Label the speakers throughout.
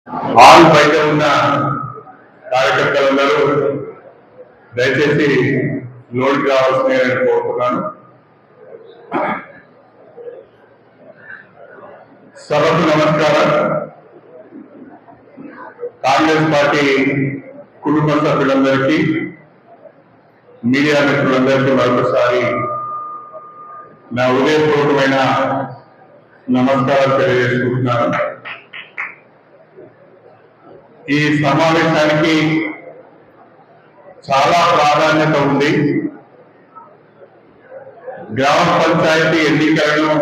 Speaker 1: Hall బయట ఉన్న కార్యకర్తలందరూ దయచేసి లోడ్కి రావాల్సిందని కోరుతున్నాను. సభకు నమస్కారం. కాంగ్రెస్ పార్టీ కుటుంబ సభ్యులందరికీ, మీడియా మిత్రులందరికీ మరొకసారి నా హృదయపూర్వకమైన నమస్కారాలు తెలియజేసుకుంటున్నాను. ఈ సమావేశానికి చాలా ప్రాధాన్యత ఉంది. గ్రామ పంచాయతీ ఎన్నికలను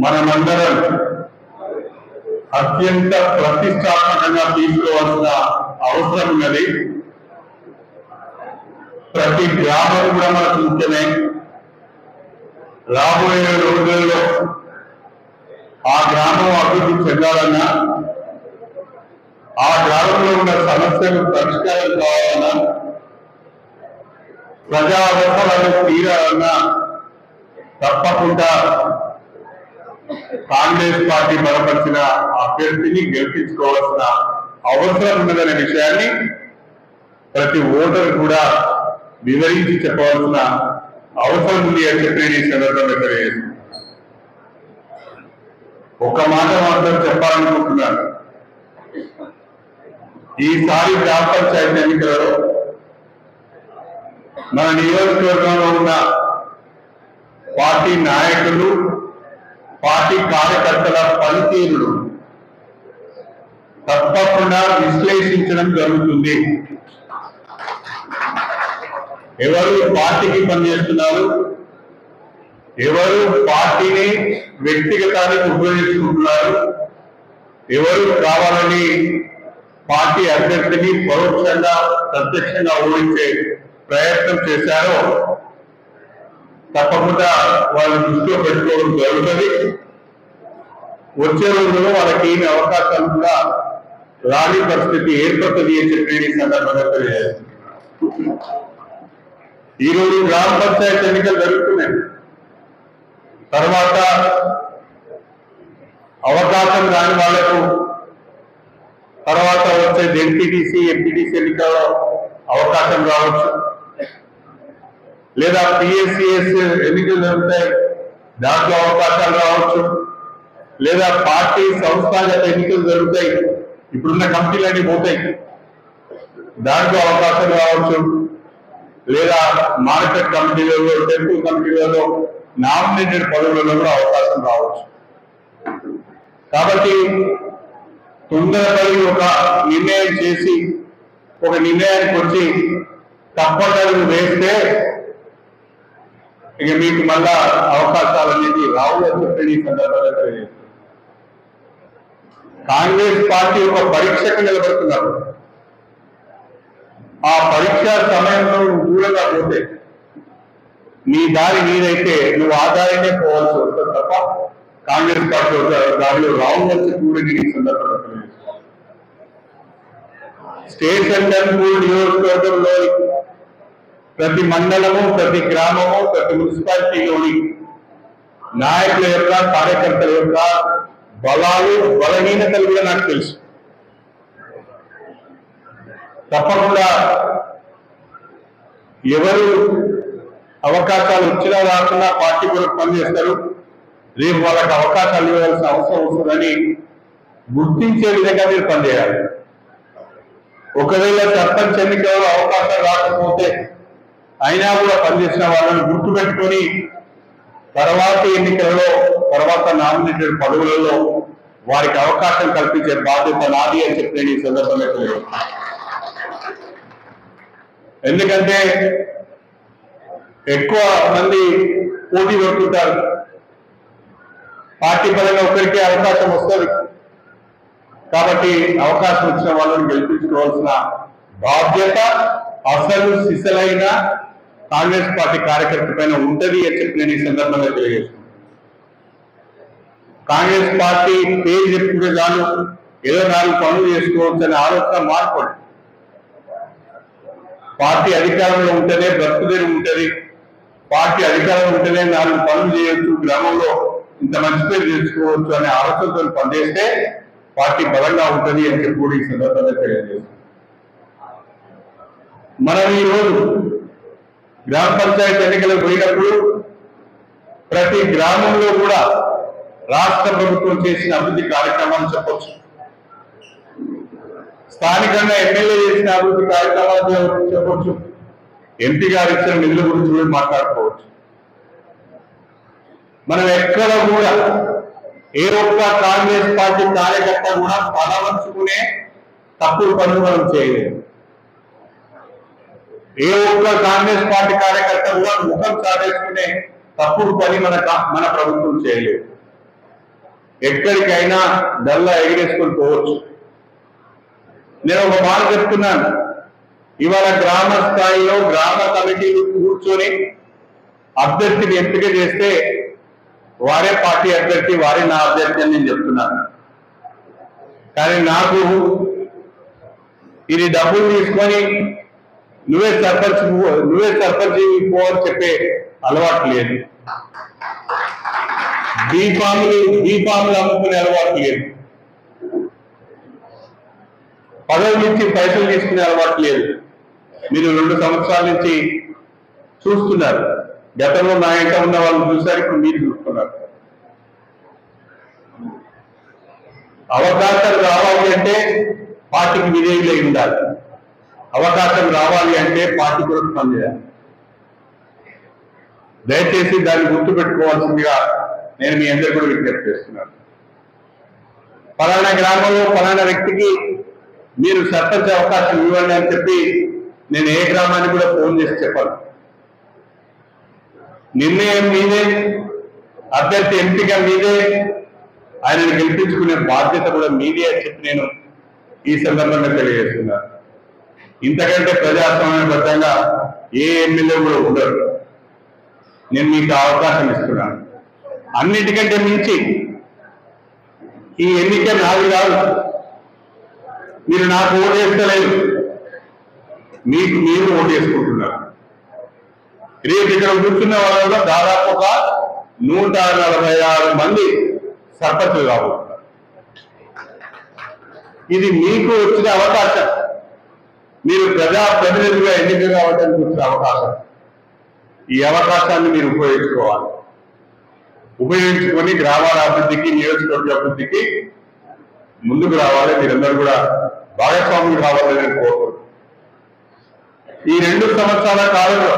Speaker 1: మనమందరం అత్యంత ప్రతిష్టాత్మకంగా తీసుకోవాల్సిన అవసరం ఉన్నది. ప్రతి గ్రామం కూడా మనకు ముఖ్యమే. రాబోయే రోజుల్లో ఆ గ్రామం అభివృద్ధి చెందాలన్నా, ఆ గ్రామంలో ఉన్న సమస్యలు పరిష్కారం కావాలన్నా, ప్రజా అవసరాలు తీరాలన్నా తప్పకుండా కాంగ్రెస్ పార్టీ బలపరిచిన అభ్యర్థిని గెలిపించుకోవాల్సిన అవసరం ఉన్నదనే విషయాన్ని ప్రతి ఓటరు కూడా వివరించి చెప్పవలసిన అవసరం ఉంది అని చెప్పి ఈ సందర్భంగా తెలియజేస్తుంది. ఒక మాట మాత్రం చెప్పాలనుకుంటున్నాను. ఈసారి గ్రామ పంచాయతీ ఎన్నికలలో మన నియోజకవర్గంలో ఉన్న పార్టీ నాయకులు, పార్టీ కార్యకర్తల పనితీరును తప్పకుండా విశ్లేషించడం జరుగుతుంది. ఎవరు పార్టీకి పనిచేస్తున్నారు, ఎవరు పార్టీని వ్యక్తిగతానికి ఉపయోగించుకుంటున్నారు, ఎవరు కావాలని పార్టీ అభ్యర్థిని పరోక్షంగా ప్రత్యక్షంగా ఓడించే ప్రయత్నం చేశారో తప్పకుండా వాళ్ళ దృష్టిలో పెట్టుకోవడం జరుగుతుంది. వచ్చే రోజుల్లో వాళ్ళకి ఏమి అవకాశాలు కూడా రాని పరిస్థితి ఏర్పడుతుంది అని చెప్పి ఈ సందర్భంగా తెలియజేస్తుంది. ఈరోజు గ్రామ పంచాయతీ ఎన్నికలు జరుగుతున్నాయి. తర్వాత అవకాశం రాని వాళ్లకు తర్వాత వచ్చే జెడ్పీటీసీ, ఎంపీటీసీ ఎన్నికల్లో అవకాశం రావచ్చు, లేదా పిఎస్సిఎస్ ఎన్నికలు జరుగుతాయి, దాంట్లో అవకాశాలు రావచ్చు, లేదా పార్టీ సంస్థాగత ఎన్నికలు జరుగుతాయి, ఇప్పుడున్న కమిటీలన్నీ పోతాయి, దాంట్లో అవకాశాలు రావచ్చు, లేదా మార్కెట్ కమిటీలలో, టెంపుల్ కమిటీలలో, నామినేటెడ్ పదవులలో కూడా అవకాశం రావచ్చు. కాబట్టి తొందరపడి ఒక నిర్ణయం చేసి ఒక నిర్ణయానికి వచ్చి తప్పటడుగు వేస్తే ఇక మీకు మళ్ళా అవకాశాలు అనేది రావు అని చెప్పి ఈ సందర్భంగా తెలియజేస్తుంది. కాంగ్రెస్ పార్టీ ఒక పరీక్షకు నిలబడుతున్నారు. ఆ పరీక్ష సమయంలో నువ్వు దూరంగా పోతే, నీ దారి నీదైతే నువ్వు ఆ దారినే పోవాల్సి వస్తుంది తప్ప కాంగ్రెస్ పార్టీ దారిలో రావాల్సి కూడా ఈ సందర్భంగా తెలియజేస్తుంది. స్టేషన్ నియోజకవర్గంలో ప్రతి మండలము, ప్రతి గ్రామము, ప్రతి మున్సిపాలిటీలోని నాయకుల యొక్క, కార్యకర్తల యొక్క బలాలు, బలహీనతలు కూడా నాకు తెలుసు. తప్పకుండా ఎవరు అవకాశాలు వచ్చినా రాకుండా పార్టీ కొరకు పనిచేస్తారు, రేపు వాళ్ళకి అవకాశాలు ఇవ్వాల్సిన అవసరం వస్తుందని గుర్తించే విధంగా మీరు పనిచేయాలి. ఒకవేళ సర్పంచ్ ఎన్నికల్లో అవకాశం రాకపోతే అయినా కూడా పనిచేసిన వాళ్ళని గుర్తుపెట్టుకొని తర్వాత ఎన్నికలలో, తర్వాత నామినేటెడ్ పదవులలో వారికి అవకాశం కల్పించే బాధ్యత నాది అని చెప్పి నేను ఈ సందర్భంగా తెలియదు. ఎందుకంటే ఎక్కువ మంది పోటీ పడుతుంటారు. పార్టీ పరంగా ఒకరికే అవకాశం వస్తుంది కాబట్టి అవకాశం వచ్చిన వాళ్ళని గెలిపించుకోవాల్సిన బాధ్యత అసలు సిసలైన కాంగ్రెస్ పార్టీ కార్యకర్త పైన ఉంటది అని చెప్పి నేను ఈ సందర్భంగా తెలియజేస్తున్నాను. కాంగ్రెస్ పార్టీ పేరు చెప్పుకుంటే చాలు ఏదో 4 పనులు చేసుకోవచ్చు అనే ఆలోచన మార్పండి. పార్టీ అధికారంలో ఉంటేనే బ్రతుకుదేరు ఉంటుంది, పార్టీ అధికారంలో ఉంటేనే 4 పనులు చేయొచ్చు, గ్రామంలో ఇంత మంచి పేరు తెచ్చుకోవచ్చు అనే ఆలోచనతో పనిచేస్తే పార్టీ బలంగా ఉంటుంది అని చెప్పి కూడా ఈ సందర్భంగా తెలియజేస్తుంది. మనం ఈరోజు గ్రామ పంచాయతీ ఎన్నికలకు పోయినప్పుడు ప్రతి గ్రామంలో కూడా రాష్ట్ర ప్రభుత్వం చేసిన అభివృద్ధి కార్యక్రమాలు చెప్పొచ్చు, స్థానికంగా ఎమ్మెల్యే చేసిన అభివృద్ధి కార్యక్రమాలు చెప్పొచ్చు, ఎంపీ గారు ఇచ్చిన నిధుల గురించి కూడా మాట్లాడుకోవచ్చు. మనం ఎక్కడ కూడా ఏ ఒక్క కాంగ్రెస్ పార్టీ కార్యకర్త కూడా తలవంచుకునే తప్పుడు పనులు మనం చేయలేదు. ఏ ఒక్క కాంగ్రెస్ పార్టీ కార్యకర్త కూడా ముఖం చాటేసుకునే తప్పుడు పని మన ప్రభుత్వం చేయలేదు. ఎక్కడికైనా డల్లా ఎగిరేసుకొని పోవచ్చు. నేను ఒక మాట చెప్తున్నాను, ఇవాళ గ్రామ స్థాయిలో గ్రామ కమిటీలు కూర్చొని అభ్యర్థిని ఎంపిక చేస్తే వారే పార్టీ అభ్యర్థి, వారే నా అభ్యర్థి అని నేను చెప్తున్నాను. కానీ నాకు ఇది డబ్బులు తీసుకొని నువ్వే సర్పంచ్ పో అని చెప్పే అలవాటు లేదు, దీపాములు అమ్ముకునే అలవాటు లేదు, పదవులు ఇచ్చి పైసలు తీసుకునే అలవాటు లేదు. మీరు 2 సంవత్సరాల నుంచి చూస్తున్నారు. గతంలో నా ఇంట ఉన్న వాళ్ళు చూశారు, ఇప్పుడు మీరు చూస్తున్నారు. అవకాశాలు రావాలి అంటే పార్టీకి విధేయులై ఉండాలి. అవకాశం రావాలి అంటే పార్టీ కూడా పనిచేయాలి. దయచేసి దాన్ని గుర్తుపెట్టుకోవాల్సిందిగా నేను మీ అందరికీ కూడా విజ్ఞప్తి చేస్తున్నాను. ఫలానా గ్రామంలో ఫలానా వ్యక్తికి మీరు సర్పంచ్ అవకాశం ఇవ్వండి అని చెప్పి నేను ఏ గ్రామానికి కూడా ఫోన్ చేసి చెప్పాను. నిర్ణయం మీదే, అభ్యర్థి ఎంపిక మీదే, ఆయనను గెలిపించుకునే బాధ్యత కూడా మీదే అని చెప్పి నేను ఈ సందర్భంగా తెలియజేస్తున్నాను. ఇంతకంటే ప్రజాస్వామ్యబద్ధంగా ఏ ఎమ్మెల్యే కూడా ఉండరు. నేను మీకు అవకాశం ఇస్తున్నాను. అన్నిటికంటే మించి ఈ ఎన్నిక నాది కాదు, మీరు నాకు ఓటు వేస్తలేదు, మీకు మీరు ఓటు వేసుకుంటున్నారు. రేపు ఇక్కడ కూర్చున్న వాళ్ళలో దాదాపు ఒక 146 మంది సర్పంచులు కాబోతున్నారు. ఇది మీకు వచ్చిన అవకాశం, మీరు ప్రజాప్రతినిధిగా ఎన్నిక కావడానికి వచ్చిన అవకాశం. ఈ అవకాశాన్ని మీరు ఉపయోగించుకోవాలి. ఉపయోగించుకొని గ్రామాల అభివృద్ధికి, నియోజకవర్గ అభివృద్ధికి ముందుకు రావాలి. మీరందరూ కూడా భాగస్వాములు కావాలని నేను కోరుకుంటున్నాను. ఈ 2 సంవత్సరాల కాలంలో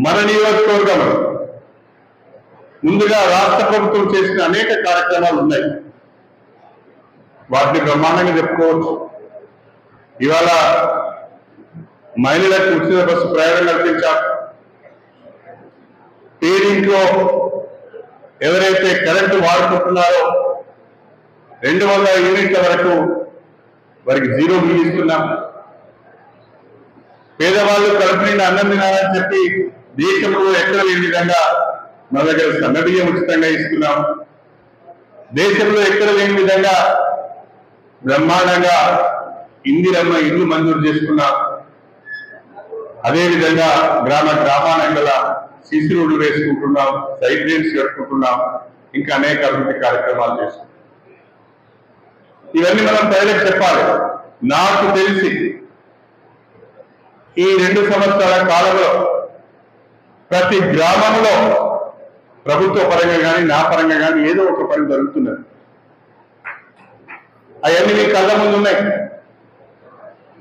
Speaker 1: మన నియోజకవర్గంలో ముందుగా రాష్ట్ర ప్రభుత్వం చేసిన అనేక కార్యక్రమాలు ఉన్నాయి. వాటిని బ్రహ్మాండంగా చెప్పుకోవచ్చు. ఇవాళ మహిళలకు ఉచిత బస్సు ప్రయాణం కల్పించాం. పేరింట్లో ఎవరైతే కరెంటు వాడుకుంటున్నారో 200 యూనిట్ల వరకు వారికి 0 బిల్ ఇస్తున్నాం. పేదవాళ్ళు కడుపు నిండా అన్నం తినాలని చెప్పి దేశంలో ఎక్కడ లేని విధంగా మన దగ్గర సన్నబియ్యం ఉచితంగా ఇస్తున్నాం. దేశంలో ఎక్కడ లేని విధంగా బ్రహ్మాండంగా ఇందిరమ్మ ఇల్లు మంజూరు చేసుకున్నాం. అదేవిధంగా గ్రామాన గల సిసి రోడ్లు వేసుకుంటున్నాం, సైడ్ డ్రైన్స్ కట్టుకుంటున్నాం, ఇంకా అనేక అభివృద్ధి కార్యక్రమాలు చేస్తున్నాం. ఇవన్నీ మనం ప్రజలకు చెప్పాలి. నాకు తెలిసి ఈ 2 సంవత్సరాల కాలంలో ప్రతి గ్రామంలో ప్రభుత్వ పరంగా కానీ నా పరంగా కానీ ఏదో ఒక పని జరుగుతున్నది. అవన్నీ మీ కళ్ళ ముందు ఉన్నాయి.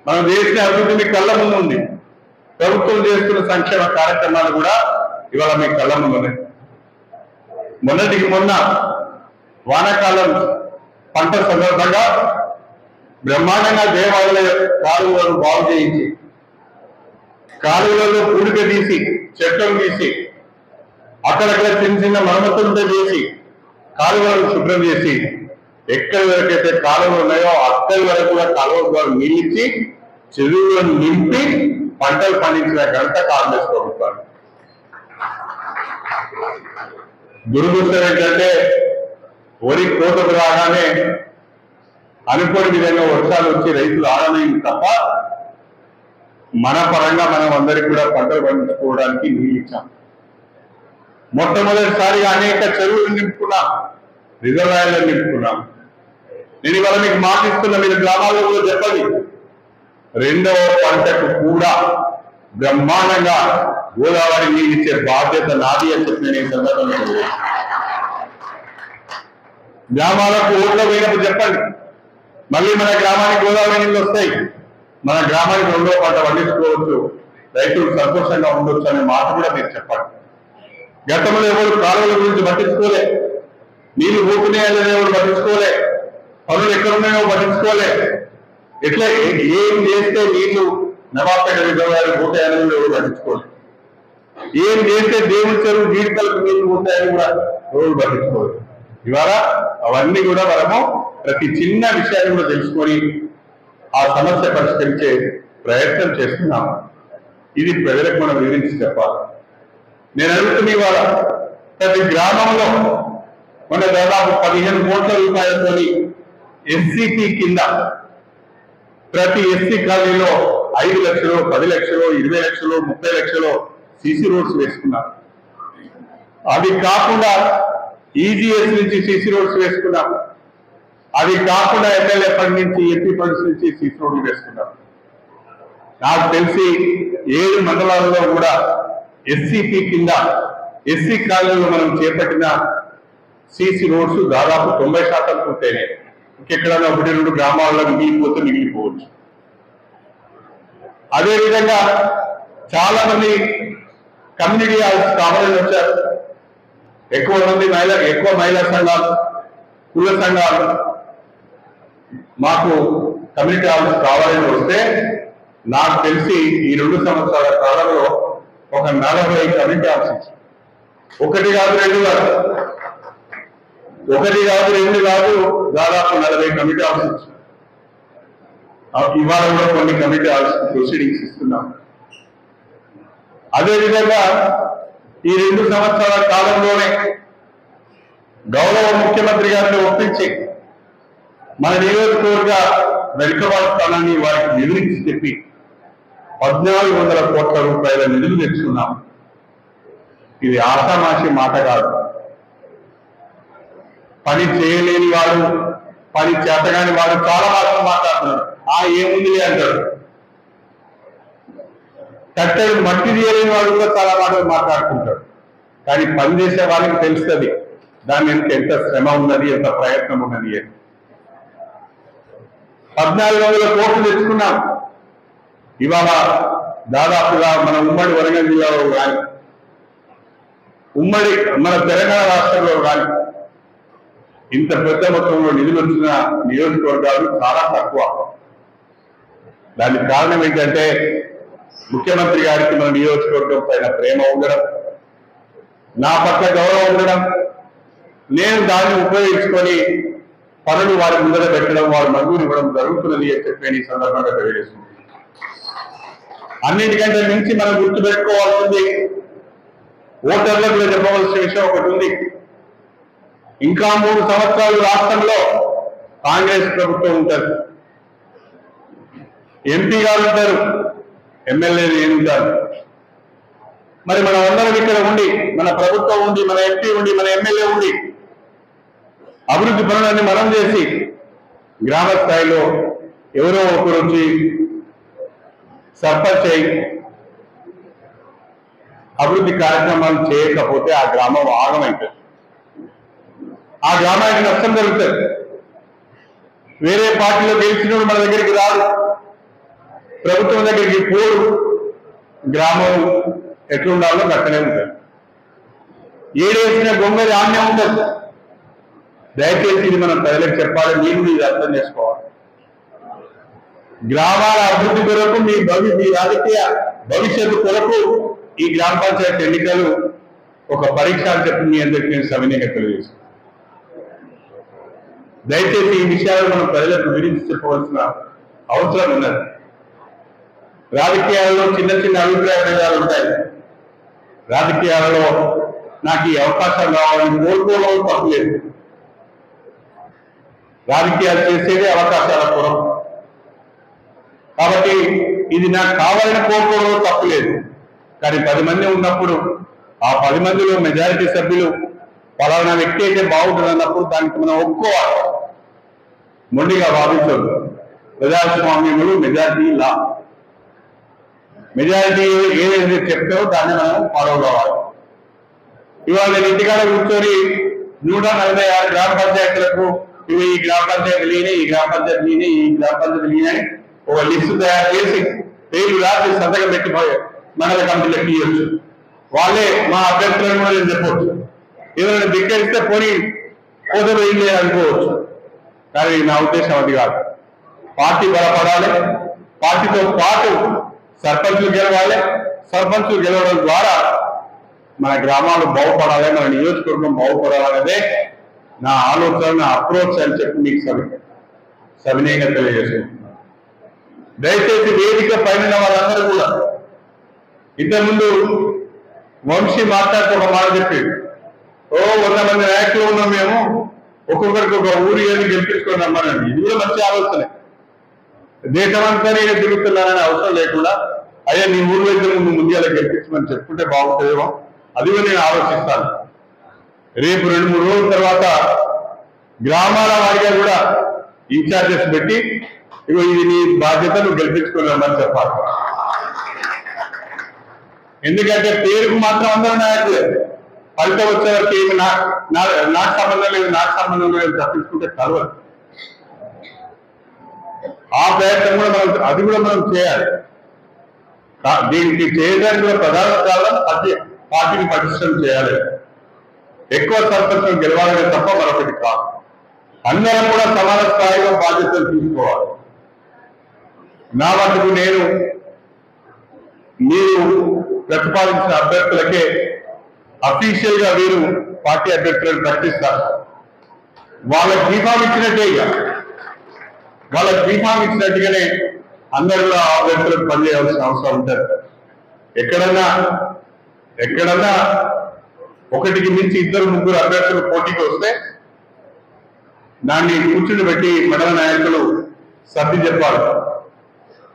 Speaker 1: మనం చేసిన అభివృద్ధి మీ కళ్ళ ముందు ఉంది. ప్రభుత్వం చేస్తున్న సంక్షేమ కార్యక్రమాలు కూడా ఇవాళ మీ కళ్ళ ముందు ఉన్నాయి. మొన్నటికి మొన్న వానాకాలం పంట సందర్భంగా బ్రహ్మాండంగా దేవాలయ కాలువలను బాగు చేయించి, కాలువలలో పూడిక తీసి, చెట్లను తీసి, అక్కడక్కడ చిన్న మరమ్మతులతో చేసి కాలువలను శుభ్రం చేసి, ఎక్కడి వరకైతే కాలువలు ఉన్నాయో అక్కడి వరకు కూడా కాలువ ద్వారా నీళ్ళిచ్చి చెరువులను నింపి పంటలు పండించిన ఘనత కాంగ్రెస్ ప్రభుత్వాలు. దురదృష్టం ఏంటంటే వరి కోతకు రాగానే అనుకోని విధంగా వర్షాలు వచ్చి రైతులు ఆడమైంది తప్ప మన పరంగా మనం అందరికీ కూడా పంటలు పండించుకోవడానికి నీళ్ళు ఇచ్చాం. మొట్టమొదటిసారిగా అనేక చెరువులు నింపుకున్నాం, రిజర్వాయర్లను నింపుకున్నాం. నేను ఇవాళ మీకు మాటిస్తున్న మీరు గ్రామాల్లో కూడా చెప్పండి, రెండవ పంటకు కూడా బ్రహ్మాండంగా గోదావరి నీళ్ళు ఇచ్చే బాధ్యత నాది అని చెప్పి నేను ఈ సందర్భంగా గ్రామాలకు ఓట్ల వేయనప్పుడు చెప్పండి, మళ్ళీ మన గ్రామానికి గోదావరి నీళ్ళు వస్తాయి, మన గ్రామానికి రెండో పంట పండించుకోవచ్చు, రైతులు సంతోషంగా ఉండొచ్చు అనే మాట కూడా మీరు చెప్పండి. గతంలో ఎవరు కాలువల గురించి పట్టించుకోలే, నీళ్లు పోతున్నాయని ఎవరు పట్టించుకోలే, పనులు ఎక్కడున్నాయో పట్టించుకోలే, ఎట్లా ఏం చేస్తే నీళ్లు నవాపేట రిజర్వాయర్ పోతాయని కూడా ఎవరు పట్టించుకోలేదు, ఏం చేస్తే దేవుడి చెరువు జీడికలకు నీళ్లు పోతాయని కూడా ఎవరు పట్టించుకోలేదు. ఇవాళ అవన్నీ కూడా మనము ప్రతి చిన్న విషయాన్ని కూడా తెలుసుకొని ఆ సమస్య పరిష్కరించే ప్రయత్నం చేస్తున్నాము. ఇది ప్రజలకు మనం వివరించి చెప్పాలి. నేను అడుగుతున్న ఇవాళ ప్రతి గ్రామంలో మన దాదాపు 15 కోట్ల రూపాయలతో ఎస్సీపీ కింద ప్రతి ఎస్సీ కాలనీలో 5 లక్షలు, 10 లక్షలు, 20 లక్షలు, 30 లక్షలు సీసీ రోడ్స్ వేసుకున్నారు. అది కాకుండా ఈజీఎస్ నుంచి సీసీ రోడ్స్ వేసుకున్నాం. అది కాకుండా ఎమ్మెల్యే ఫండ్ నుంచి, ఎంపీ ఫండ్స్ నుంచి సీసీ రోడ్లు వేసుకున్నాం. నాకు తెలిసి 7 మండలాల్లో కూడా ఎస్సీపీ కింద ఎస్సీ కాలనీలో మనం చేపట్టిన సీసీ రోడ్స్ దాదాపు 90% పూర్తయినాయి. ఇంకెక్కడన్నా 1-2 గ్రామాల్లో మిగిలిపోతే మిగిలిపోవచ్చు. అదేవిధంగా చాలా మంది కమ్యూనిటీ హాల్స్ కావాలని వచ్చారు. ఎక్కువ మహిళా సంఘాలు, కుల సంఘాలు మాకు కమ్యూనిటీ హాల్స్ కావాలని వస్తే నాకు తెలిసి ఈ 2 సంవత్సరాల కాలంలో ఒక 40 కమ్యూనిటీ హాల్స్ ఇచ్చారు. 1 కాదు 2 కాదు, 1 కాదు 2 కాదు, దాదాపు 40 కమ్యూనిటీ హాల్స్ ఇచ్చారు. ఇవాళ కూడా కొన్ని కమ్యూనిటీ హాల్స్ ప్రొసీడింగ్స్ ఇస్తున్నాం. అదేవిధంగా ఈ 2 సంవత్సరాల కాలంలోనే గౌరవ ముఖ్యమంత్రి గారిని ఒప్పించి మన నియోజకవర్గ వెనుకబాటు స్థానాన్ని వారికి వివరించి చెప్పి 1400 కోట్ల రూపాయల నిధులు తెచ్చుకున్నాం. ఇది ఆషామాషి మాట కాదు. పని చేయలేని వాడు, పని చేతగాని వాడు చాలా మాటలు మాట్లాడుతున్నాడు. ఏముంది అంటాడు. కట్టెలు మట్టి తీయలేని వాడు కూడా చాలా మాటలు మాట్లాడుకుంటాడు. కానీ పని చేసే వాళ్ళకి తెలుస్తుంది దాని వెనుక ఎంత శ్రమ ఉన్నది, ఎంత ప్రయత్నం ఉన్నది అని. 1400 కోట్లు తెచ్చుకున్నాం. ఇవాళ దాదాపుగా మన ఉమ్మడి వరంగల్ జిల్లాలో కానీ, ఉమ్మడి మన తెలంగాణ రాష్ట్రంలో కానీ ఇంత పెద్ద మొత్తంలో నిధులు వచ్చిన నియోజకవర్గాలు చాలా తక్కువ. దానికి కారణం ఏంటంటే ముఖ్యమంత్రి గారికి మన నియోజకవర్గం పైన ప్రేమ ఉండడం, నా పట్ల గౌరవం ఉండడం, నేను దాన్ని ఉపయోగించుకొని పనులు వారి ముందర పెట్టడం, వారు మంజూరు ఇవ్వడం జరుగుతున్నది అని చెప్పి ఈ సందర్భంగా తెలియజేస్తుంది. అన్నిటికంటే మించి మనం గుర్తుపెట్టుకోవాల్సింది, ఓటర్లకు చెప్పవలసిన విషయం ఒకటి ఉంది. ఇంకా 3 సంవత్సరాలు రాష్ట్రంలో కాంగ్రెస్ ప్రభుత్వం ఉంటుంది. ఎంపీ గారు ఉంటారు, ఎమ్మెల్యేలు ఉంటారు. మరి మనం అందరం ఇక్కడ ఉండి, మన ప్రభుత్వం ఉండి, మన ఎంపీ ఉండి, మన ఎమ్మెల్యే ఉండి అభివృద్ధి పనులన్నీ మనం చేసి గ్రామ స్థాయిలో ఎవరో ఒకరు వచ్చి సర్పంచ్ అయి అభివృద్ధి కార్యక్రమాలు చేయకపోతే ఆ గ్రామం ఆగమైంది. ఆ గ్రామానికి నష్టం జరుగుతుంది. వేరే పార్టీలో గెలిచినోడు మన దగ్గరికి రాడు, ప్రభుత్వం దగ్గరికి పోడు, గ్రామం ఎట్లుండాలో అక్కడే ఉంటుంది. ఏడేసిన గొంగలి ఆన్యం ఉండదు. దయచేసి ఇది మనం ప్రజలకు చెప్పాలి, మీరు ఇది అర్థం చేసుకోవాలి. గ్రామాల అభివృద్ధి కొరకు మీ రాజకీయ భవిష్యత్తు కొరకు ఈ గ్రామ పంచాయతీ ఎన్నికలు ఒక పరీక్ష అని చెప్పి మీ అందరికీ నేను సవినయంగా తెలియజేస్తాను. దయచేసి ఈ విషయాలు మనం ప్రజలకు వివరించి చెప్పవలసిన అవసరం ఉన్నది. రాజకీయాలలో చిన్న చిన్న అభిప్రాయ భేదాలు ఉంటాయి. రాజకీయాలలో నాకు ఈ అవకాశం కావాలని కోరుకోవడం తప్పులేదు. రాజకీయాలు చేసేదే అవకాశాల కొరకు. కాబట్టి ఇది నాకు కావాలని కోరుకోవడం తప్పులేదు. కానీ 10 మంది ఉన్నప్పుడు ఆ 10 మందిలో మెజారిటీ సభ్యులు పలానా వ్యక్తి అయితే బాగుంటుంది అన్నప్పుడు దానికి మనం ఒప్పుకోవాలి. మొండిగా భావించదు. ప్రజాస్వామ్యములు మెజారిటీ లా, మెజారిటీ ఏదైతే చెప్తారో దాన్ని మనం ఫాలో కావాలి. ఇవాళ నేను ఇంటికాడ కూర్చొని 146 గ్రామ పంచాయతీలకు ఇవి ఈ గ్రామ పంచాయతీ లీనే, ఈ గ్రామ పంచాయతీ లీనే, ఈ గ్రామ పంచాయతీ లీనే ఒక లిస్టు తయారు చేసి పేర్లు రాసి సంతకం పెట్టిపోయే మండల కమిటీలకు ఇవ్వచ్చు. వాళ్ళే మా అభ్యర్థులను కూడా నేను చెప్పవచ్చు. ఏదైనా ధిక్కరిస్తే పోనీ పోతే ఏం అనుకోవచ్చు. కానీ నా ఉద్దేశం అది కాదు. పార్టీ బలపడాలి, పార్టీతో పాటు సర్పంచులు గెలవాలి. సర్పంచులు గెలవడం ద్వారా మన గ్రామాలు బాగుపడాలి, మన నియోజకవర్గం బాగుపడాలనేదే నా ఆలోచన, నా అప్రోచ్ అని చెప్పి మీకు సవినయంగా తెలియజేసుకుంటున్నాను. దయచేసి వేదిక పైన వాళ్ళందరూ కూడా, ఇంతకుముందు వంశీ మాట్లాడుతూ ఒక మాట చెప్పి 100 మంది నాయకులు ఉన్నాం మేము, ఒక్కొక్కరికి ఒక ఊరి ఏది గెలిపించుకొని రమ్మనండి. ఇది కూడా మంచి ఆలోచనే. దేశమంతా నేను తిరుగుతున్నానని అవసరం లేకుండా అయ్యా నీ ఊరు దగ్గర ముందుగా గెలిపించమని చెప్పుకుంటే బాగుంటుందేమో, అది కూడా నేను ఆలోచిస్తాను. రేపు 2-3 రోజుల తర్వాత గ్రామాల వారిగా కూడా ఇన్ఛార్జెస్ పెట్టి ఇగో ఇది నీ బాధ్యత, నువ్వు గెలిపించుకొని రమ్మని చెప్పాలి. ఎందుకంటే పేరుకు మాత్రం అందరూ నాయకులే, ఫలితం వచ్చేవరకు ఏమి నాకు సంబంధం లేదు, నాకు సంబంధం లేదు తప్పించుకుంటే కలవదు. ఆ ప్రయత్నం కూడా అది కూడా మనం చేయాలి. దీనికి చేయడానికి కూడా ప్రధాన కారణం పార్టీని పటిష్టం చేయాలి. ఎక్కువ సర్పంచులు గెలవాలనే తప్ప మరొకటి కాదు. అందరం కూడా సమాన స్థాయిలో బాధ్యతలు తీసుకోవాలి. నా మటుకు నేను మీరు ప్రతిపాదించిన అభ్యర్థులకే అఫీషియల్ గా వీరు పార్టీ అభ్యర్థులను ప్రకటిస్తారు. వాళ్ళకి బీఫామ్ ఇచ్చినట్టే, వాళ్ళకి బీఫామ్ ఇచ్చినట్టుగానే అందరూ కూడా అభ్యర్థులకు పనిచేయాల్సిన అవసరం ఉంటుంది. ఎక్కడన్నా 1కి మించి 2-3 అభ్యర్థులు పోటీకి వస్తే దాన్ని కూర్చుని పెట్టి మండల నాయకులు సర్ది చెప్పాలి,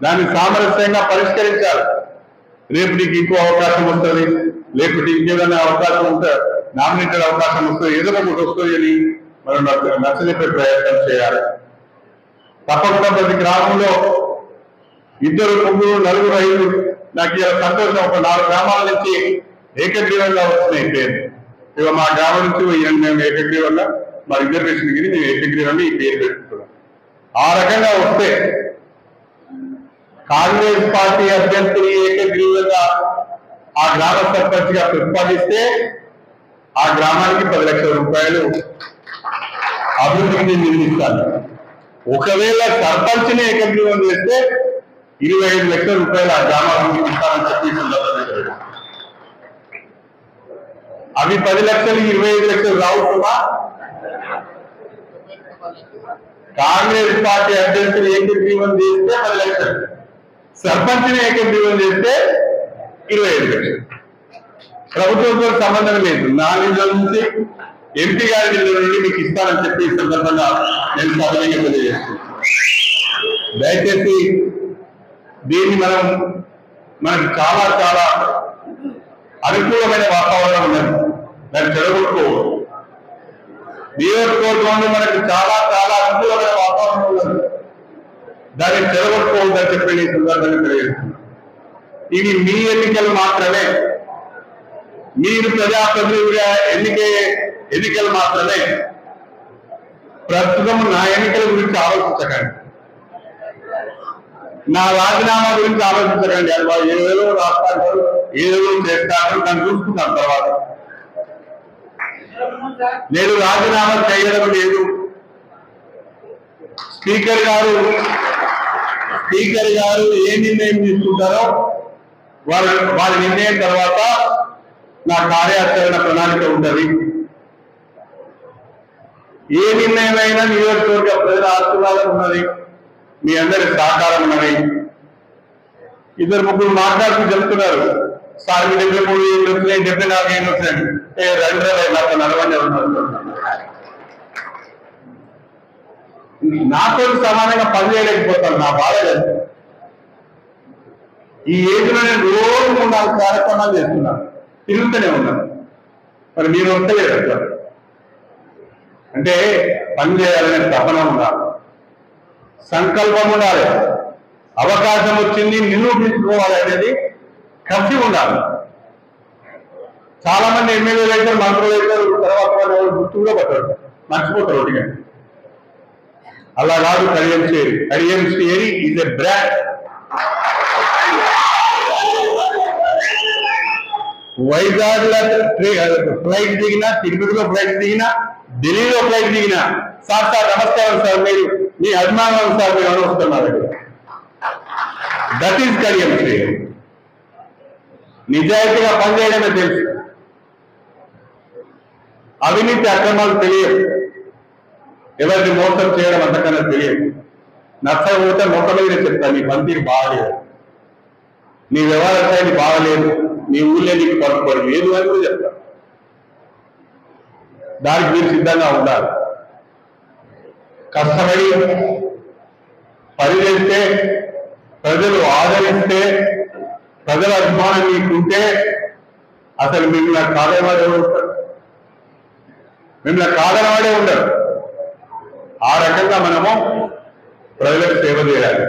Speaker 1: దాన్ని సామరస్యంగా పరిష్కరించాలి. రేపు నీకు ఇంకో అవకాశం వస్తుంది, లేకపోతే ఇంకేదైనా అవకాశం ఉంటే నామినేటెడ్ అవకాశం వస్తుంది, ఏదైనా ఒకటి వస్తుంది అని మనం నచ్చజెప్పే ప్రయత్నం చేయాలి. తప్పకుండా ప్రతి గ్రామంలో 2-3-4 5 నాకు ఇలా సంతోషం. ఒక 4 గ్రామాల నుంచి ఏకగ్రీవంగా వస్తున్నాయి పేరు. ఇక మా గ్రామం నుంచి మేము ఏకగ్రీవంగా, మా రిజర్వేషన్ కింద మేము ఏకగ్రీవంగా ఈ పేరు పెట్టుకున్నాం. ఆ రకంగా వస్తే కాంగ్రెస్ పార్టీ అభ్యర్థిని ఏకగ్రీవంగా ఆ గ్రామ సర్పంచ్ గా ప్రతిపాదిస్తే ఆ గ్రామానికి 10 లక్షల రూపాయలు అభివృద్ధికి నిర్మిస్తాను. ఒకవేళ సర్పంచ్ని ఏకగ్రీవం చేస్తే 25 లక్షల రూపాయలు ఆ గ్రామానికి ఇస్తానని చెప్పి అవి 10 లక్షలు 25 లక్షలు రావుతుందా? కాంగ్రెస్ పార్టీ అభ్యర్థిని ఏకగ్రీవం చేస్తే 10 లక్షలు, సర్పంచ్ని ఏకగ్రీవం చేస్తే 25 లక్షలు. ప్రభుత్వంతో సంబంధం లేదు. నా నిధుల నుంచి ఎంపీ గారి నిధుల నుండి మీకు ఇస్తానని చెప్పి ఈ సందర్భంగా నేను సభ్యంగా తెలియజేస్తున్నాను. దయచేసి దీన్ని మనకు చాలా చాలా అనుకూలమైన వాతావరణం ఉన్నది, దాన్ని చెడగొట్టుకోవద్దు. నియోజకవర్గంలో మనకు చాలా చాలా అనుకూలమైన వాతావరణం ఉన్నది, దాన్ని చెడగొట్టుకోవద్దని చెప్పి ఈ సందర్భంగా తెలియజేస్తున్నాను. ఇవి మీ ఎన్నికలు మాత్రమే, మీరు ప్రజాప్రతినిధిగా ఎన్నికలు మాత్రమే. ప్రస్తుతం నా ఎన్నికల గురించి ఆలోచించకండి, నా రాజీనామా గురించి ఆలోచించకండి. అది వాళ్ళు ఏదో రాస్తారు, ఏదో చేస్తారు, దాన్ని చూసుకుంటాను తర్వాత. నేను రాజీనామా చేయడం లేదు. స్పీకర్ గారు ఏ నిర్ణయం తీసుకుంటారో వారి నిర్ణయం తర్వాత నా కార్యాచరణ ప్రణాళిక ఉంటుంది. ఏ నిర్ణయమైనా నియోజకవర్గ ప్రజల ఆశీర్వాదం ఉన్నది, మీ అందరి సహకారం ఉన్నది. 2-3 మాట్లాడుతూ చెప్తున్నారు, సార్ 73 ఏళ్ళు వచ్చినాయి, 74 ఏళ్ళు వచ్చినాయి. 2 నాకు 40 ఉన్నారు. నాతో సమానంగా పనిచేయలేకపోతాను, నా బాధ లేదు. ఈ ఏజ్లో నేను రోజు 3-4 కార్యక్రమాలు చేస్తున్నాను, తిరుగుతూనే ఉన్నాను. మరి మీరు వస్తలేదు అట్లా అంటే పని చేయాలనే తపన ఉండాలి. సంకల్పం ఉండాలి, అవకాశం వచ్చింది నిరూపించుకోవాలి అనేది కసి ఉండాలి. చాలా మంది ఎమ్మెల్యేలు అయితే మంత్రులు అయితే తర్వాత వాళ్ళు గుర్తు కూడా పట్టారు, మర్చిపోతారు ఒకటిగా. అలా కాదు కడియం చేరి. కడియం చేరి ఈజ్ ఎ బ్రాండ్. వైజాగ్ లో ఫ్లైట్ దిగినా, తిరుపతిలో ఫ్లైట్ దిగినా, ఢిల్లీలో ఫ్లైట్ దిగినా, సార్ నమస్కారం సార్, మీరు మీ అభిమానం సార్ మీరు అనువస్తున్నారు. దట్ ఈస్ కడియం చేరి. నిజాయితీగా పనిచేయడమే తెలుసు, అవినీతి అక్రమాలు తెలియదు, ఎవరిని మోసం చేయడం అంతకన్నా తెలియదు. నచ్చకపోతే మొక్క మీద చెప్తాను, నీ పనితీరు బాగలేదు, నీ వ్యవహార శైలి బాగలేదు, నీ ఊళ్ళో నీకు పడుకోవడం లేదు అని కూడా చెప్తాను. దానికి మీరు సిద్ధంగా ఉండాలి. కష్టపడి పనిచేస్తే, ప్రజలు ఆదరిస్తే, ప్రజల అభిమానం మీకుంటే అసలు మిమ్మల్ని కాదనవాడే ఉంటారు, మిమ్మల్ని కాదనవాడే ఉండరు. ఆ రకంగా మనము ప్రజలకు సేవ చేయాలి.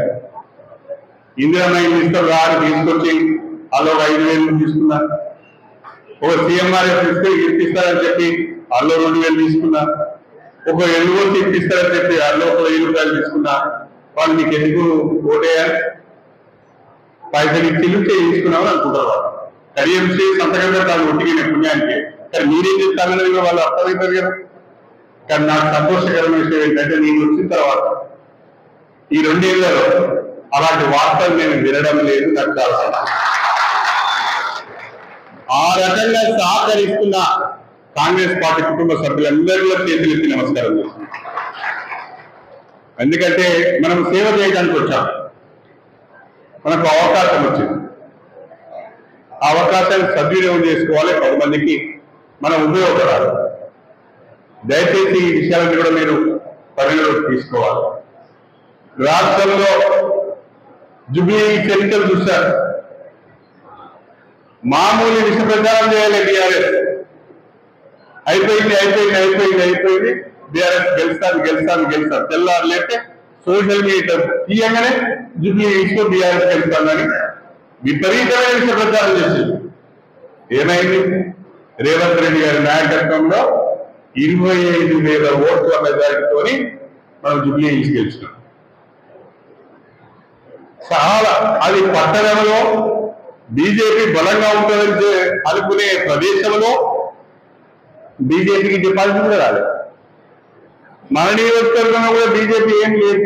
Speaker 1: ఇందిరమ్మ ఇస్తారు గారు తీసుకొచ్చి వాళ్ళు 5,000 తీసుకున్నారు. ఒక సీఎంఆర్ఎఫ్ ఇస్తే ఇప్పిస్తారని చెప్పి వాళ్ళు 2,000 తీసుకున్నారు. ఒక ఎల్లుగోసి ఇప్పిస్తారని చెప్పి వాళ్ళు ఒక 1,000 రూపాయలు తీసుకున్నా. వాళ్ళు మీకు ఎందుకు ఓటేయాలి, పైసలు ఇచ్చి తీసుకున్నామని అనుకుంటారు. వాళ్ళు కడియంసి సంతకం పెట్టాలి ఒట్టిగిన పుణ్యానికి. కానీ మీరేం చేస్తారనేది వాళ్ళు అర్థమవుతారు కదా. కానీ నాకు సంతోషకరమైన విషయం ఏంటంటే, నేను వచ్చిన తర్వాత ఈ 2 ఏళ్లలో అలాంటి వార్తలు నేను వినడం లేదు. నాకు చాలా సంతోషం. ఆ రకంగా సహకరిస్తున్న కాంగ్రెస్ పార్టీ కుటుంబ సభ్యులందరిలో చేతులు ఎత్తి నమస్కారం చేస్తున్నాం. ఎందుకంటే మనం సేవ చేయడానికి వచ్చాం, మనకు అవకాశం వచ్చింది. ఆ అవకాశాన్ని సద్వినియోగం చేసుకోవాలి, 10 మందికి మనం ఉపయోగపడాలి. దయచేసి ఈ విషయాలను కూడా మీరు పరిగణలోకి తీసుకోవాలి. రాష్ట్రంలో జుబ్లీ చరిత్రలు చూశారు. మామూలు విష ప్రచారం చేయాలి బీఆర్ఎస్. అయిపోయింది బీఆర్ఎస్ గెలుస్తాను. తెల్లారు లేకపోతే సోషల్ మీడియా తీయంగానే జుబ్లీ ఇస్తూ బీఆర్ఎస్ గెలుస్తానని విపరీతమైన విష ప్రచారం చేసింది. ఏమైంది? రేవంత్ రెడ్డి గారి నాయకత్వంలో 25,000 ఓట్ల మెజారిటీతోని మనం జుబ్లీ హిల్స్ గెలిచినాం. చాలా అది పట్టణంలో బీజేపీ బలంగా ఉంటుందని అనుకునే ప్రదేశంలో బీజేపీకి డిపాజిట్ కూడా రాలేదు. మన నియోజకవర్గంలో కూడా బీజేపీ ఏం లేదు.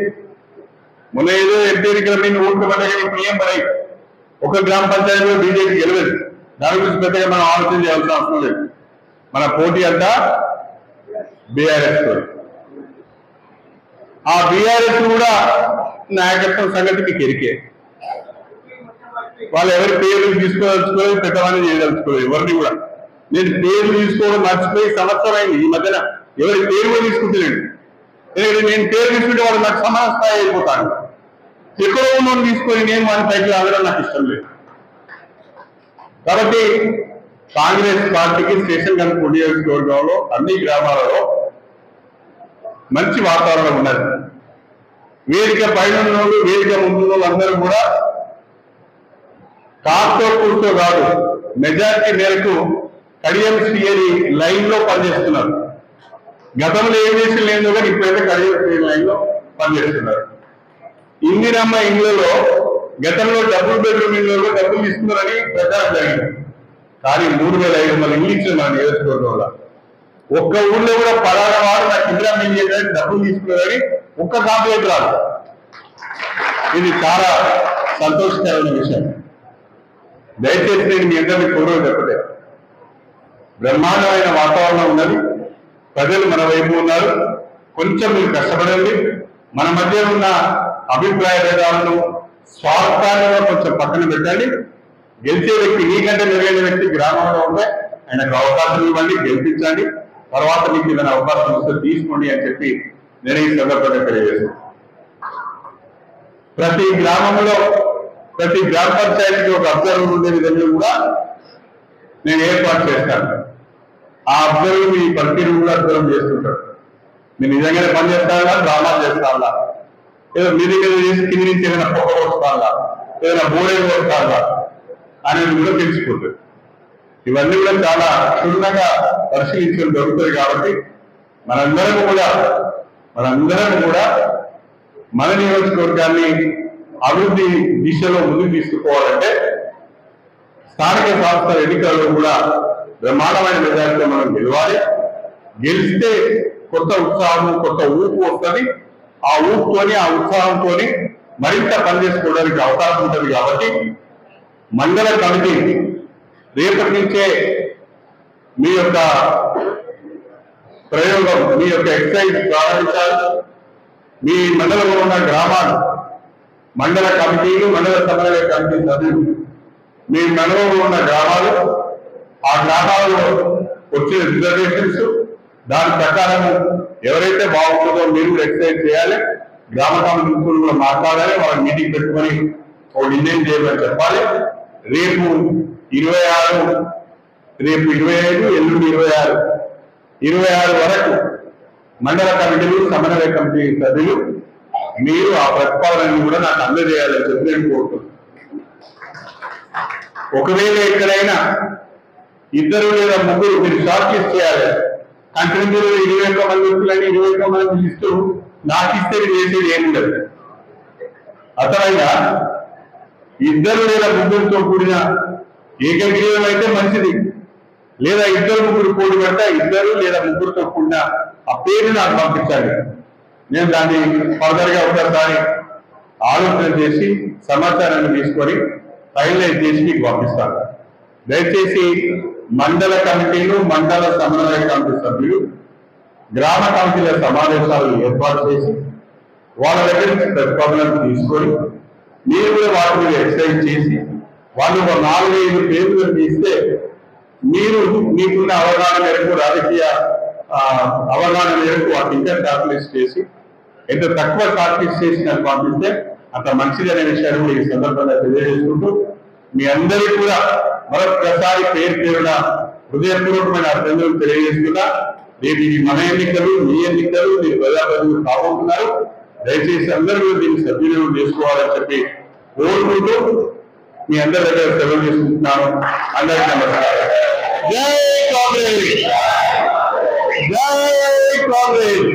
Speaker 1: మొన్న ఏదో ఎంపీ ఎన్నికల మీద ఓట్లు పడ్డాయి, ఇప్పుడు ఏం పడాయి. ఒక గ్రామ పంచాయతీలో బీజేపీ గెలవదు. దాని గురించి పెద్దగా మనం ఆలోచన చేయాల్సిన అవసరం లేదు. మన పోటీ అంతా బీఆర్ఎస్ తో. ఆ బీఆర్ఎస్ కూడా నాయకత్వం సంగతి మీకు ఎరికే. వాళ్ళు ఎవరి పేర్లు తీసుకోదలుచుకోలేదు, పెద్దవాళ్ళని చేయదలుచుకోలేదు. ఎవరిని కూడా నేను పేర్లు తీసుకోవడం మర్చిపోయి సంవత్సరం అయింది. ఈ మధ్యన ఎవరి పేరు కూడా తీసుకుంటలేండి. ఎందుకంటే నేను పేరు తీసుకుంటే వాళ్ళు నాకు సమాన స్థాయి అయిపోతాను. ఎక్కడో ఉన్నోని తీసుకొని నేను మన పైకి రావడం నాకు ఇష్టం లేదు. కాబట్టి కాంగ్రెస్ పార్టీకి స్టేషన్ కనుక నియోజకవర్గంలో అన్ని గ్రామాలలో మంచి వాతావరణం ఉన్నది. వేదిక పైన ఉన్నోళ్ళు, వేదిక ముందు అందరూ కూడా కాస్తో కూర్చో కాదు, మెజారిటీ మేరకు కడియం సిఏని లైన్ లో పనిచేస్తున్నారు. గతంలో ఏం చేసి లేదు కానీ ఇప్పుడైతే కడియం సిఏ లైన్ లో పనిచేస్తున్నారు. ఇందిరమ్మ ఇళ్లలో గతంలో డబుల్ బెడ్రూమ్ ఇళ్లలో డబ్బులు ఇస్తున్నారని ప్రచారం జరిగింది. కానీ 3,500 ఇల్లు ఇచ్చింది మన నియోజకవర్గంలో. ఒక్క ఊళ్ళో కూడా పలానా వాడు నాకు ఇందిరమ్మ ఇల్లు చేయడానికి డబ్బులు తీసుకున్నారని ఒక్క కాంప్లైంట్ రాదు. ఇది చాలా సంతోషకరమైన విషయం. దయచేసి నేను మీ అందరినీ పూర్వం చెప్పలేదు. బ్రహ్మాండమైన వాతావరణం ఉన్నది, ప్రజలు మన వైపు ఉన్నారు. కొంచెం మీరు కష్టపడండి. మన మధ్య ఉన్న అభిప్రాయ భేదాలను, స్వార్థాన్ని కొంచెం పక్కన పెట్టండి. గెలిచే వ్యక్తి, నీకంటే మెరుగైన వ్యక్తి గ్రామంలో ఉంటే ఆయనకు అవకాశం ఇవ్వండి, గెలిపించండి. తర్వాత మీకు ఏదైనా అవకాశం వస్తే తీసుకోండి అని చెప్పి నేను ఈ సందర్భంగా తెలియజేస్తాను. ప్రతి గ్రామంలో, ప్రతి గ్రామ పంచాయతీకి ఒక అబ్జర్వర్ ఉండే విధంగా కూడా నేను ఏర్పాటు చేస్తాను. ఆ అబ్జర్వర్ మీ పనితీరు కూడా అబ్జర్వ్ చేస్తుంటాడు. మీరు నిజంగానే పని చేస్తారా, డ్రామా చేస్తారా? ఏదో మీ దగ్గర చేసి కింది నుంచి ఏదైనా పొగ వస్తుందా, ఏదైనా బోరేలు వస్తుందా అనేది కూడా తెలిసిపోతుంది. ఇవన్నీ కూడా చాలా క్షుణ్ణంగా పరిశీలించడం జరుగుతుంది. కాబట్టి మనందరం కూడా మన నియోజకవర్గాన్ని అభివృద్ధి దిశలో ముందుకు తీసుకుపోవాలంటే స్థానిక సంస్థల ఎన్నికల్లో కూడా బ్రహ్మాండమైన మెజారిటీతో మనం గెలవాలి. గెలిస్తే కొత్త ఉత్సాహం, కొత్త ఊపు వస్తుంది. ఆ ఊపుతోని, ఆ ఉత్సాహంతో మరింత పనిచేసుకోవడానికి అవకాశం ఉంటుంది. కాబట్టి మండల కమిటీ రేపటి నుంచే మీ యొక్క ప్రయోగం, మీ యొక్క ఎక్సర్సైజ్ ప్రారంభించాలి. మీ మండలంలో ఉన్న గ్రామాలు, మండల కమిటీలు, మండల సమన్వయ కమిటీ సభ్యులు, మీ మండలంలో ఉన్న గ్రామాలు, ఆ గ్రామాలలో వచ్చిన రిజర్వేషన్స్ దాని ప్రకారం ఎవరైతే బాగుంటుందో మీరు కూడా ఎక్సర్సైజ్ చేయాలి. గ్రామ కమిటీలు కూడా మాట్లాడాలి, వాళ్ళ మీటింగ్ పెట్టుకొని ఒక నిర్ణయం చేయమని చెప్పాలి. రేపు 26, రేపు 25, ఎల్లుండి 26 వరకు మండల కమిటీలు, సమన్వయ కమిటీ సభ్యులు మీరు ఆ ప్రతిపాదనని కూడా నాకు అందజేయాలని చెప్పి నేను కోరుతున్నాను. ఒకవేళ ఎక్కడైనా 2 లేదా 3 మీరు షార్ట్ లిస్ట్ చేయాలి. కంటిన్యూ 21 మంది వ్యక్తులని 21 మంది లిస్టు నాకు ఇస్తే చేసేది ఏమి ఉండదు. అతనైనా 2 లేదా 3తో కూడిన ఏకగ్రీవం అయితే మంచిది, లేదా 2, 3 కూడి పెడితే 2 లేదా 3తో కూడిన ఆ పేరు నాకు పంపించాలి. నేను దాన్ని ఫర్దర్ గా ఒకసారి ఆలోచన చేసి సమాచారాన్ని తీసుకొని ఫైనలైజ్ చేసి మీకు పంపిస్తాను. దయచేసి మండల కమిటీలు, మండల సమన్వయ కమిటీ సభ్యులు గ్రామ కమిటీల సమావేశాలు ఏర్పాటు చేసి వాళ్ళ దగ్గర నుంచి ప్రతిపాదనలు తీసుకొని మీరు కూడా వాటి మీద ఎక్సర్సైజ్ చేసి వాళ్ళు ఒక 4-5 పేర్లు తీస్తే మీరు మీకున్న అవగాహన మేరకు, రాజకీయ అవగాహన మేరకు వాటి ఇంకా షార్ట్ లిస్ట్ చేసి ఎంత తక్కువ షార్ట్ లిస్ట్ చేసి నాకు పంపిస్తే అంత మంచిది అనే విషయాన్ని ఈ సందర్భంగా తెలియజేసుకుంటూ మీ అందరికీ కూడా మరొకసారి పేరున హృదయపూర్వకమైన అభినందనలు తెలియజేస్తున్నా. రేపు ఇది మన ఎన్నికలు, మీ ఎన్నికలు, మీరు ప్రజాప్రతినిధులు కాబోతున్నారు. దయచేసి అందరూ దీన్ని సద్వినియోగం చేసుకోవాలని చెప్పి కోరుకుంటూ మీ అందరి దగ్గర సెలవు చేసుకుంటున్నాను. అందరికీ నమస్కారం. జై కాంగ్రెస్, జై కాంగ్రెస్.